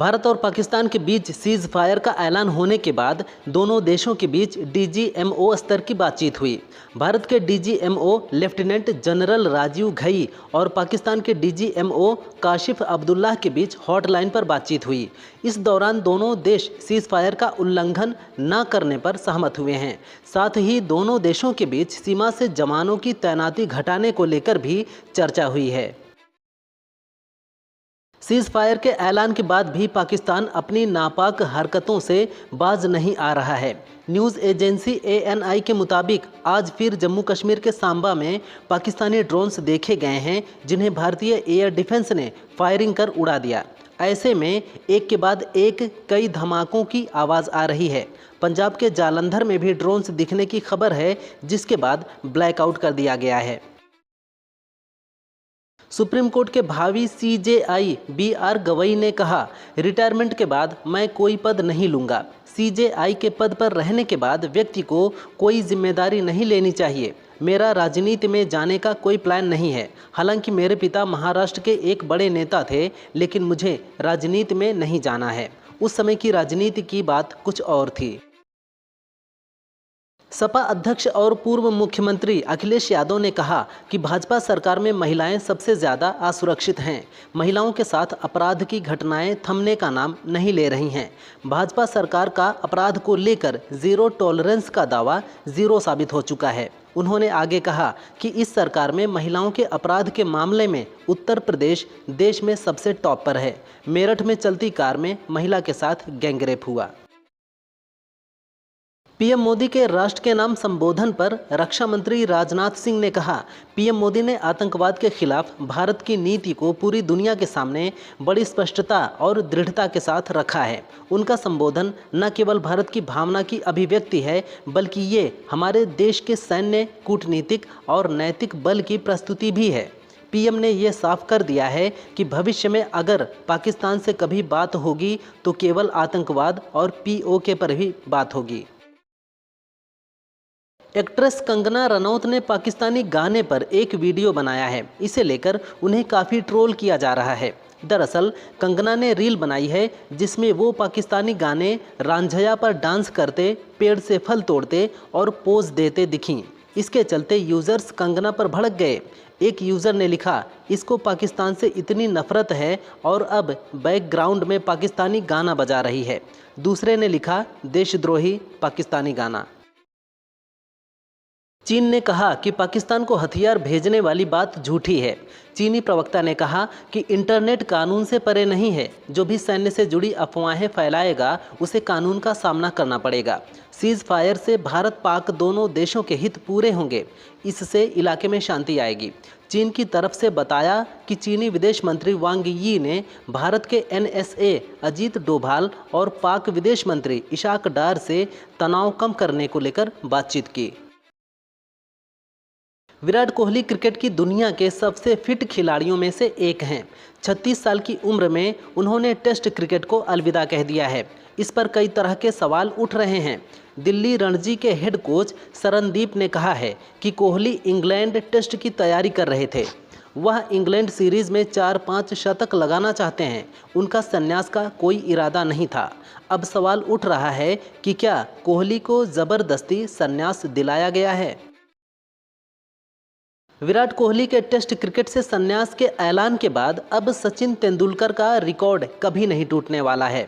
भारत और पाकिस्तान के बीच cease fire का ऐलान होने के बाद दोनों देशों के बीच डीजीएमओ स्तर की बातचीत हुई। भारत के DGMO lieutenant general Rajiv Ghai और पाकिस्तान के डीजीएमओ काशिफ अब्दुल्लाह के बीच हॉटलाइन पर बातचीत हुई। इस दौरान दोनों देश सीज फायर का उल्लंघन न करने पर सहमत हुए हैं। साथ ही दोनों देशों के बीच सीमा से जवानों की तैनाती घटाने को लेकर भी चर्चा हुई है। सीज फायर के ऐलान के बाद भी पाकिस्तान अपनी नापाक हरकतों से बाज नहीं आ रहा है। न्यूज़ एजेंसी ANI के मुताबिक आज फिर जम्मू कश्मीर के सांबा में पाकिस्तानी ड्रोन्स देखे गए हैं, जिन्हें भारतीय एयर डिफेंस ने फायरिंग कर उड़ा दिया। ऐसे में एक के बाद एक कई धमाकों की आवाज़ आ रही है। पंजाब के जालंधर में भी ड्रोन्स दिखने की खबर है, जिसके बाद ब्लैकआउट कर दिया गया है। सुप्रीम कोर्ट के भावी CJI BR गवई ने कहा, रिटायरमेंट के बाद मैं कोई पद नहीं लूँगा। CJI के पद पर रहने के बाद व्यक्ति को कोई जिम्मेदारी नहीं लेनी चाहिए। मेरा राजनीति में जाने का कोई प्लान नहीं है। हालांकि मेरे पिता महाराष्ट्र के एक बड़े नेता थे, लेकिन मुझे राजनीति में नहीं जाना है। उस समय की राजनीति की बात कुछ और थी। सपा अध्यक्ष और पूर्व मुख्यमंत्री अखिलेश यादव ने कहा कि भाजपा सरकार में महिलाएं सबसे ज़्यादा असुरक्षित हैं। महिलाओं के साथ अपराध की घटनाएं थमने का नाम नहीं ले रही हैं। भाजपा सरकार का अपराध को लेकर जीरो टॉलरेंस का दावा जीरो साबित हो चुका है। उन्होंने आगे कहा कि इस सरकार में महिलाओं के अपराध के मामले में उत्तर प्रदेश देश में सबसे टॉप पर है। मेरठ में चलती कार में महिला के साथ गैंगरेप हुआ। पीएम मोदी के राष्ट्र के नाम संबोधन पर रक्षा मंत्री राजनाथ सिंह ने कहा, पीएम मोदी ने आतंकवाद के खिलाफ भारत की नीति को पूरी दुनिया के सामने बड़ी स्पष्टता और दृढ़ता के साथ रखा है। उनका संबोधन न केवल भारत की भावना की अभिव्यक्ति है, बल्कि ये हमारे देश के सैन्य, कूटनीतिक और नैतिक बल की प्रस्तुति भी है। पीएम ने ये साफ कर दिया है कि भविष्य में अगर पाकिस्तान से कभी बात होगी तो केवल आतंकवाद और POK पर ही बात होगी। एक्ट्रेस कंगना रनौत ने पाकिस्तानी गाने पर एक वीडियो बनाया है। इसे लेकर उन्हें काफ़ी ट्रोल किया जा रहा है। दरअसल कंगना ने रील बनाई है, जिसमें वो पाकिस्तानी गाने रांझया पर डांस करते, पेड़ से फल तोड़ते और पोज देते दिखीं। इसके चलते यूज़र्स कंगना पर भड़क गए। एक यूज़र ने लिखा, इसको पाकिस्तान से इतनी नफरत है और अब बैकग्राउंड में पाकिस्तानी गाना बजा रही है। दूसरे ने लिखा, देशद्रोही पाकिस्तानी गाना। चीन ने कहा कि पाकिस्तान को हथियार भेजने वाली बात झूठी है। चीनी प्रवक्ता ने कहा कि इंटरनेट कानून से परे नहीं है। जो भी सैन्य से जुड़ी अफवाहें फैलाएगा उसे कानून का सामना करना पड़ेगा। सीज फायर से भारत पाक दोनों देशों के हित पूरे होंगे। इससे इलाके में शांति आएगी। चीन की तरफ से बताया कि चीनी विदेश मंत्री वांग यी ने भारत के NSA अजीत डोभाल और पाक विदेश मंत्री इशाक डार से तनाव कम करने को लेकर बातचीत की। विराट कोहली क्रिकेट की दुनिया के सबसे फिट खिलाड़ियों में से एक हैं। 36 साल की उम्र में उन्होंने टेस्ट क्रिकेट को अलविदा कह दिया है। इस पर कई तरह के सवाल उठ रहे हैं। दिल्ली रणजी के हेड कोच शरणदीप ने कहा है कि कोहली इंग्लैंड टेस्ट की तैयारी कर रहे थे। वह इंग्लैंड सीरीज़ में 4-5 शतक लगाना चाहते हैं। उनका संन्यास का कोई इरादा नहीं था। अब सवाल उठ रहा है कि क्या कोहली को ज़बरदस्ती संन्यास दिलाया गया है। विराट कोहली के टेस्ट क्रिकेट से संन्यास के ऐलान के बाद अब सचिन तेंदुलकर का रिकॉर्ड कभी नहीं टूटने वाला है।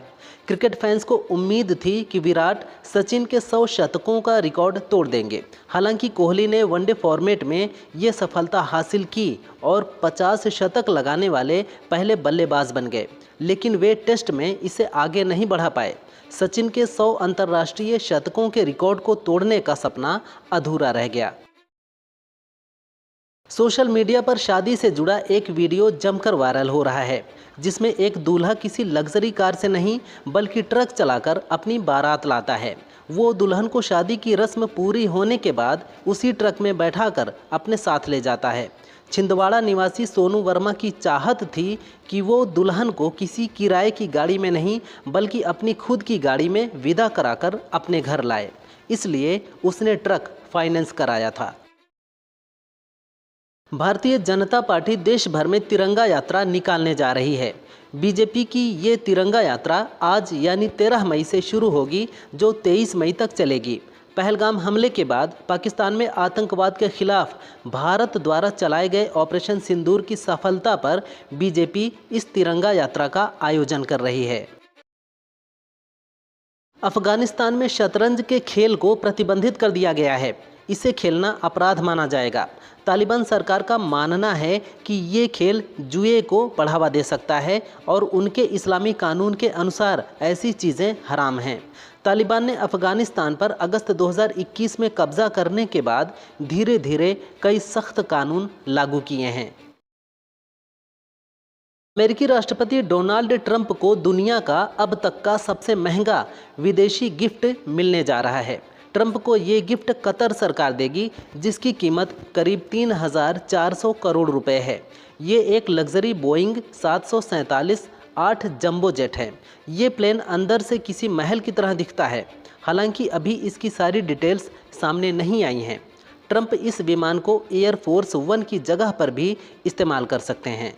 क्रिकेट फैंस को उम्मीद थी कि विराट सचिन के 100 शतकों का रिकॉर्ड तोड़ देंगे। हालांकि कोहली ने वनडे फॉर्मेट में ये सफलता हासिल की और 50 शतक लगाने वाले पहले बल्लेबाज बन गए, लेकिन वे टेस्ट में इसे आगे नहीं बढ़ा पाए। सचिन के 100 अंतर्राष्ट्रीय शतकों के रिकॉर्ड को तोड़ने का सपना अधूरा रह गया। सोशल मीडिया पर शादी से जुड़ा एक वीडियो जमकर वायरल हो रहा है, जिसमें एक दूल्हा किसी लग्जरी कार से नहीं बल्कि ट्रक चलाकर अपनी बारात लाता है। वो दुल्हन को शादी की रस्म पूरी होने के बाद उसी ट्रक में बैठाकर अपने साथ ले जाता है। छिंदवाड़ा निवासी सोनू वर्मा की चाहत थी कि वो दुल्हन को किसी किराए की गाड़ी में नहीं बल्कि अपनी खुद की गाड़ी में विदा कराकर अपने घर लाए, इसलिए उसने ट्रक फाइनेंस कराया था। भारतीय जनता पार्टी देश भर में तिरंगा यात्रा निकालने जा रही है। बीजेपी की ये तिरंगा यात्रा आज यानी 13 मई से शुरू होगी, जो 23 मई तक चलेगी। पहलगाम हमले के बाद पाकिस्तान में आतंकवाद के खिलाफ भारत द्वारा चलाए गए ऑपरेशन सिंदूर की सफलता पर बीजेपी इस तिरंगा यात्रा का आयोजन कर रही है। अफगानिस्तान में शतरंज के खेल को प्रतिबंधित कर दिया गया है। इसे खेलना अपराध माना जाएगा। तालिबान सरकार का मानना है कि ये खेल जुए को बढ़ावा दे सकता है और उनके इस्लामी कानून के अनुसार ऐसी चीज़ें हराम हैं। तालिबान ने अफगानिस्तान पर अगस्त 2021 में कब्जा करने के बाद धीरे धीरे कई सख्त कानून लागू किए हैं। अमेरिकी राष्ट्रपति डोनाल्ड ट्रंप को दुनिया का अब तक का सबसे महंगा विदेशी गिफ्ट मिलने जा रहा है। ट्रंप को ये गिफ्ट कतर सरकार देगी, जिसकी कीमत करीब 3,400 करोड़ रुपए है। ये एक लग्जरी बोइंग 747-8 जंबो जेट है। ये प्लेन अंदर से किसी महल की तरह दिखता है। हालांकि अभी इसकी सारी डिटेल्स सामने नहीं आई हैं। ट्रंप इस विमान को एयर फोर्स 1 की जगह पर भी इस्तेमाल कर सकते हैं।